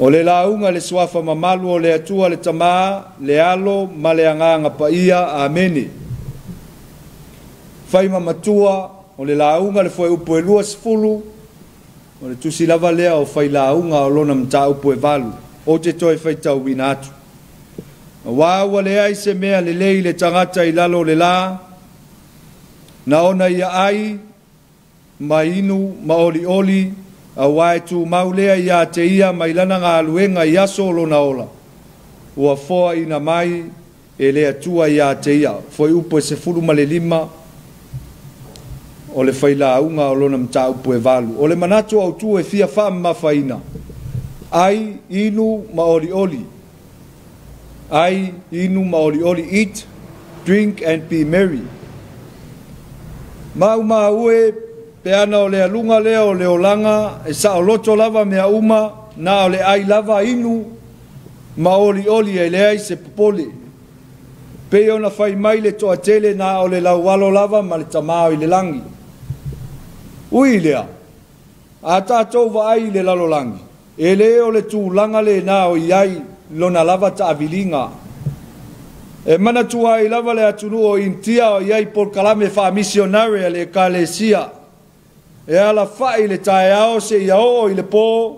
O le launga le suafa mamalu o le atua le tamaa, le alo, ma le anganga pa ia, amene. Fai mamatua, o le launga le foe upo e lua sifulu, o le tusi lava lea o fai launga o lona mta upo e valu, o te toi fai tau wina atu. Wawa le ai se mea le lei le tangata i lalo le la, na ona ia ai, ma inu, ma oli oli, a wae tu maulea ia te ia mailana ngā aluenga ia solo na ola. Ua foa ina mai e le atua ia te ia. Foi upo e se furu ma le lima o le whaila unga o lona mta upo e valu. O le manatu au tu e fia wha mawhaina. Ai inu ma oli oli. Ai inu ma oli oli. Eat, drink and be merry. Mau ma ue pe ana o le alunga lea o le olanga e sa o loto lava mea uma na o le ai lava inu ma oli oli e le ai se popole. Pe ona fai mai le toa tele na o le lauwalo lava ma le tamao i le langi. Ui lea, a tātou wa ai le lalo langi. E le o le tūlanga le na o iai lona lava ta avilinga. E mana tua i lava le atunu o intia o iai Komiti Faamisionare le kalesia. E ala fai le tae ao se ia o i le pō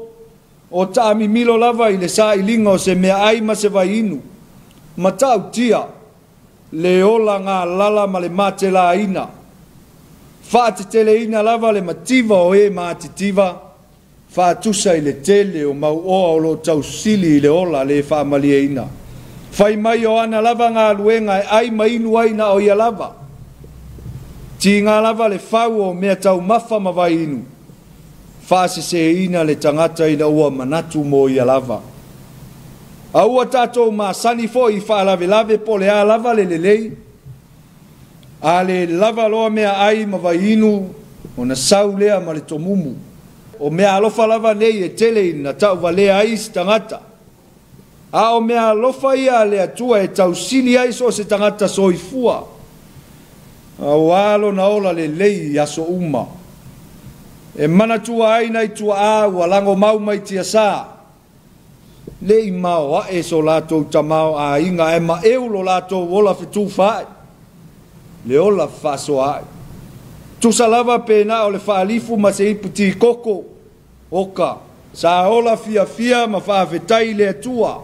o taami milo lava i le sa i linga o se mea ai ma se vai inu. Ma tau tia le ola ngā lala ma le mate la ina. Whaate tele ina lava le mativa o e maatitiva. Whaatusa i le tele o mau oa o lo tau sili i le ola le whaamalia ina. Whai mai o ana lava ngā luenga e ai ma inu aina o ia lava. Ti ngā lava le whau o mea tau mawha mawai inu. Whaase se ina le tangata ina ua manatu mo ia lava. A ua tātou mā sani fo i whaalawe lave po le a lava le lelei. A le lava loa mea ai mawai inu o na sau lea ma le tomumu. O mea alofa lava nei e tele ina tau wa lea ais tangata. A o mea alofa ia le atua e tau sili ais o se tangata soifua. A walo na ola le lei aso uma. E mana tua aina i tua a ua lango mau mai tia sa. Lei mau a e so lato tamau a inga e ma eulo lato wola fitu fai. Le ola faso ai. Tu salava pena o le faalifu ma se iputi koko. Oka. Sa ola fia fia ma faa fetai le atua.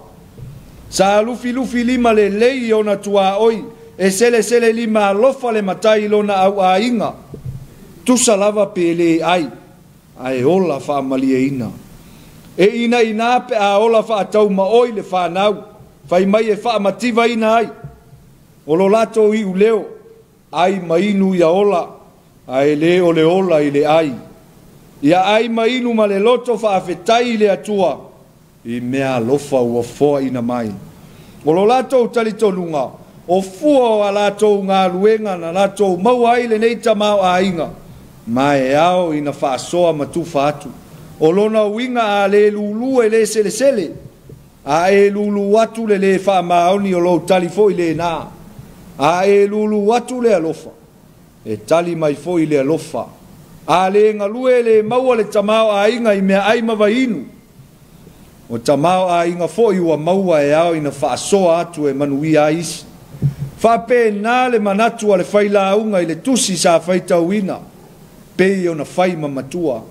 Sa lufi lufi lima le lei ona tua oi. E sele sele lima alofa le matai lona au a inga. Tu salava pele ai. Ai ola fa malia ina. E ina ina pe a ola fa tau ma oi le fa nau. Fai mai e fa mativa ina ai. Olo lato i uleo. Ai mainu ya ola. Ai le ole ola i le ai. Ia ai mainu ma le loto fa afetai le atua. I mea lofa ua foa ina mai. Olo lato talito lunga. O fua o a latou ngā luenga na latou maua ile nei tamau a inga. Ma e ao ina whaasoa matufa atu. O lona winga a le lulu e le sele sele. A e lulu atu le le wha maoni o lo tali fo ile nā. A e lulu atu le alofa. E tali mai fo ile alofa. A le ngalue le maua le tamau a inga i mea ai mawa inu. O tamau a inga fo i ua maua e ao ina whaasoa atu e manuia isi. Whape nā le manatu a le whaila aunga i le tusi sa whaita uina. Pei o na whaima matua.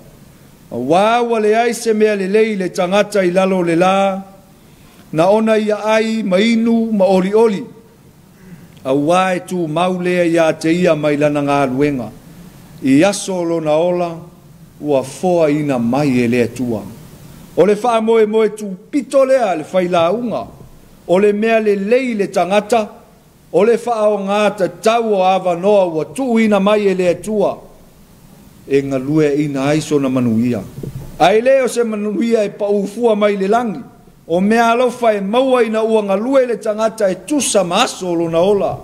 A wāwa le ai se mea le lei le tangata i lalo le la. Na ona ia ai ma inu ma oli oli. A wae tu maulea ia te ia mai lana ngā luenga. I aso lo na ola ua foa ina mai e lea tua. O le wha moe moe tu pito lea le whaila aunga. O le mea le lei le tangata. O le wha o ngāta tau o awa noa ua tu ina mai e lea tua. E ngā lue ina aiso na manuia. Ai leo se manuia e paufua mai le langi. O mea alofa e maua ina ua ngā lue le tangata e tusa maaso lo na ola.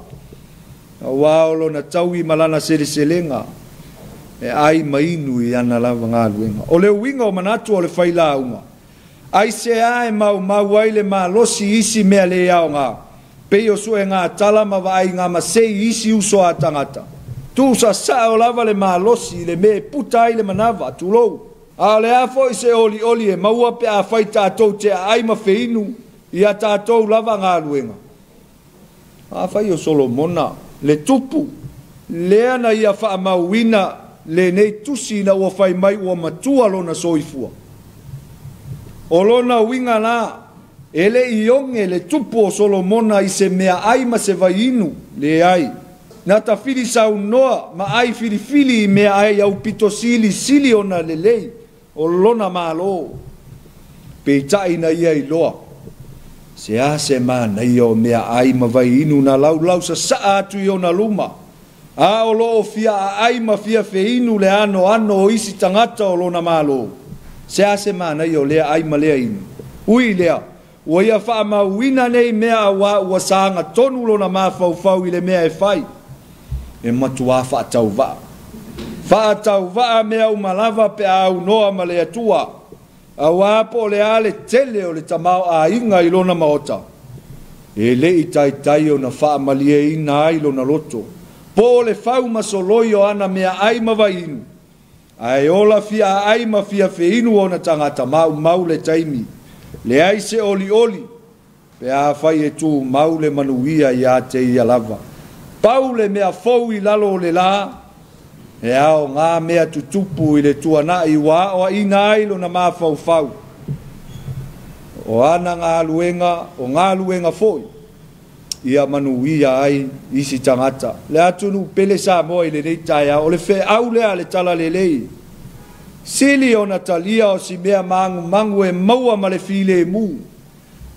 A waolo na tau i malana sere selenga. E ai mainu i ana lava ngā luenga. O le winga o manatu o le whaila aunga. Ai se ae mau mau ai le maa losi isi mea le au ngā. Pei o sue ngā talama wa ai ngā masei isi uso a tangata. Tu sa o lava le maa losi le me puta ai le manava tu lou. A le a fo i se oli e maua pe a fai tātou te ai ma whiinu i a tātou lava ngā luenga. A fai o Solomona, le tupu, le ana i a wha mauina le nei tusi na ua fai mai ua matua lona soifua. O lona winga na, ele i onge le tupu o Solomona i se mea ai ma se vainu le ai. Na ta fili sau noa ma ai fili i mea ai au pito sili ona le lei. O lona malo pe tai na ia i loa se a se mana i o mea ai ma vai inu na lau sa atu i ona luma a o lo fia ai ma fia fe inu le ano o isi tangata o lona malo se a se mana i o lea ai ma lea inu ui lea o ia wha ma wina nei mea wa saanga tonu lona ma fau i le mea e fai e matua wha tau vaa Whaatau waa mea umalava pe au noa ma le atua. A wapo le ale tele o le tamau a inga i lona maota. E le i tai o na wha malie ina ai lona loto. Po le whau masoloi o ana mea ai mawa inu. Ai ola fia ai ma fia fe inu o na tangata mau le taimi. Le ai se oli. Pe a whai e tu mau le manuia i a te ia lava. Pau le mea fau i lalo le la. E ao ngā mea tutupu i le tuana i wā o ina ailo na mawhau. O ana ngā luenga foi. Ia manuia ai isi tangata. Le atunu pele Samoa i le nei taia o le whe au lea le tala le lei. Sili o na talia o si mea mangu e maua ma le file mu.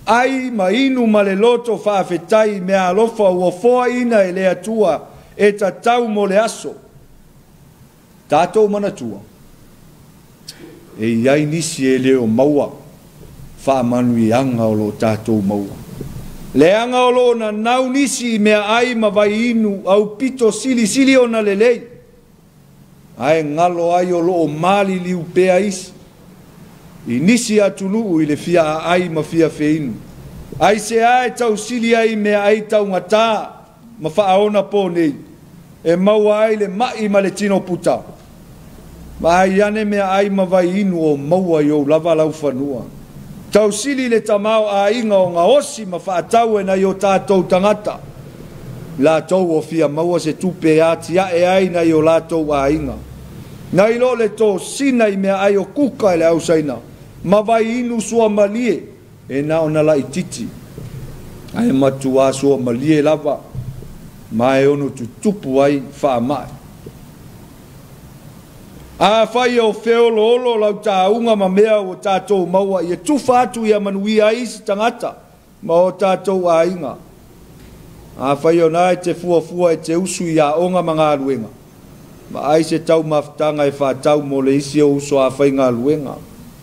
Ai ma inu ma le loto whaafetai mea alofa ua foa ina e le atua e tatau mo le aso. Tātou manatua. E iai nisi e leo maua. Wha manui anga o lo tātou maua. Le anga o lo na nau nisi mea ai ma vai inu au pito sili o na lelei. Ai ngalo ai o lo o mali liu pea isi. I nisi atunu i le fia ai ma fia fe inu. Ai se ai tau sili ai mea ai tau ngata ma wha aona po nei. E maua ai le mai ma le tino puta. Ma ai ane mea ai ma vai inu o maua i o lava lau whanua. Tau sili le tamau a inga o ngā osi ma whaatau e na i o tātou tangata. La tau o fia maua se tupe ati a e ai na i o la tau a inga. Na i lo le tō sina i mea ai o kuka e le au saina. Ma vai inu sua malie e na o na la i titi. Ai matua sua malie lava. Ma e ono tutupu ai wha mai. A whai o whiolo olo lau tā unga ma mea o tātou maua i e tuwha atu i a manuia isi tangata ma o tātou a inga. A whai o nai te fua e te usu i a onga ma ngā luenga. Ma ai se tau mawhtanga e whātau mo le isi o uso a whai ngā luenga.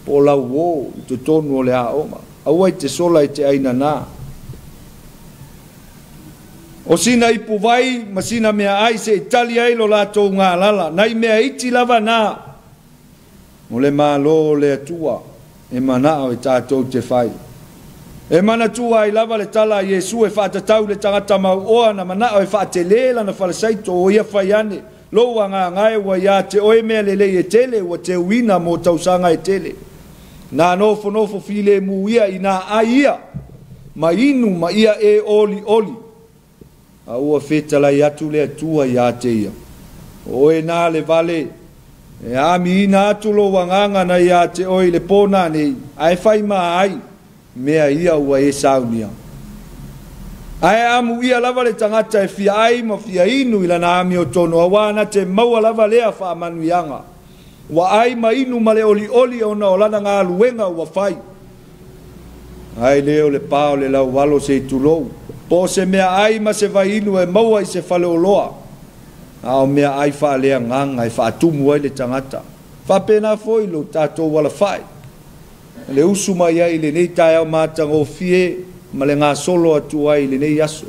Po lau wō i te tonu o le a onga. Aua i te sola i te aina nā. O sina ipu vai, ma sina mea ai se itali ai lo lato ngā lala. Nai mea iti lava nā. O le malo le atua. E manao e tātou te whai. E mana tua i lava le tala Iesu e whātatau le tangata mau oa na manao e whātelela na whalasaito o ia whai ane. Loa ngā ngai wa ia te oe mea lele e tele wa te uina mo tausanga e tele. Nā nofo file mu ia i nā aia. Ma inu ma ia e oli. A ua whetala i atu le atua i ate ia. O e nā le vale. E ami ina atu lo wanganga na i ate oi le pōna nei. Ai whai maa ai. Mea ia ua e saunia. Ai amu ia lava le tangata e fia ai ma fia inu ila na ami o tono. A wana te maua lava lea wha manuianga. Wa ai ma inu ma le oli o na o lana ngā luenga ua whai. Ai leo le pao le lau walo se tulou. Po se mea ai ma se vai inu e maua i se whale o loa. Ao mea ai wha lea nganga e wha atumu ai le tangata. Wha pena foi lo tātou wala whai. Le usu mai ai le nei tai au mātanga o fie ma le ngā solo atu ai le nei aso.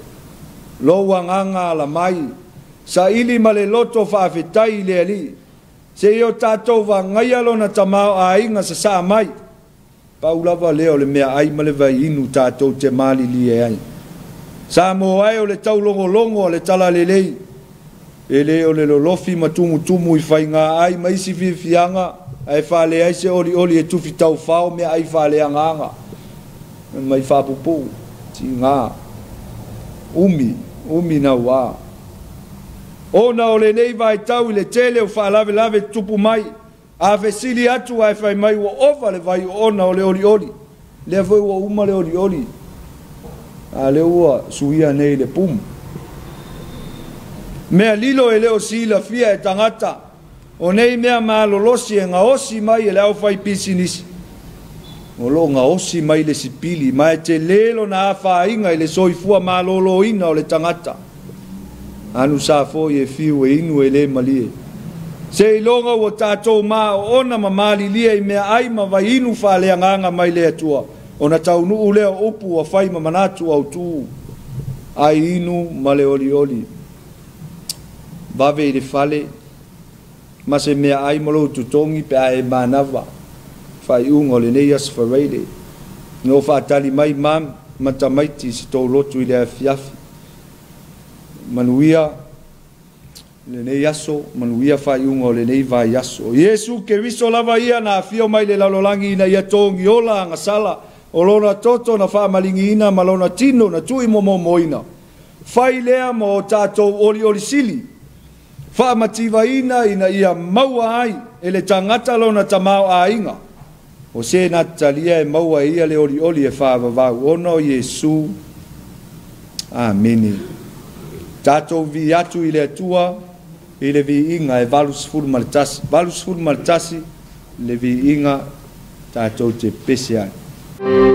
Loa nganga ala mai. Sa ili ma le loto whaafetai le ali. Se io tātou wa ngai alo na tamau a inga sa saa mai. Paulava leo le mea ai ma le vai inu tātou te mali li e ai. Samoa ai o le tau longo le tala lelei. E leo le lolofi ma tumu i whai ngā ai ma isi fianga. ai whale ai se oli e tufi tau whao mea ai whale anganga mai whapupu ti ngā umi na wā o na ole nei vai tau le tele o whalave lave tupu mai a fesili atu ai whai mai wa ofa le vai o na ole oli le voi wa uma le oli a le ua suia nei le pum mea lilo e leo sila fia e tangata o nei mea malolosi e nga osi mai e leo whai pisinisi o lo nga osi mai le sipili mai te lelo na awha inga i le soifua malolo ina o le tangata anu sa fo e fiu e inu e le malie se ilonga o tātou mā o ona mamali lia i mea ai ma vai inu whale anganga mai le atua o na tau nuu leo upu a whai mamanatu au tū ai inu ma le oli vave i le whale ma se mea ai malo tutongi pe a e manawa whai ungo le nei as whareide no whaatali mai mam matamaiti si tau lotu i le afiafi manuia le nei aso manuia whai ungo le nei vai aso Yesu ke riso lava ia na afio mai le lalolangi ina ia tongi ola ngasala o lona toto na wha malingi ina ma lona tino na tui moina whai lea mo tātou oli sili wha mativa ina ia maua ai e le tangata lona tamau a inga o se na talia e maua ia le oli e wha vavau ono Yesu ameni tātou vi atu i le atua i le vi inga e valus furu maritasi le vi inga tātou te pese ai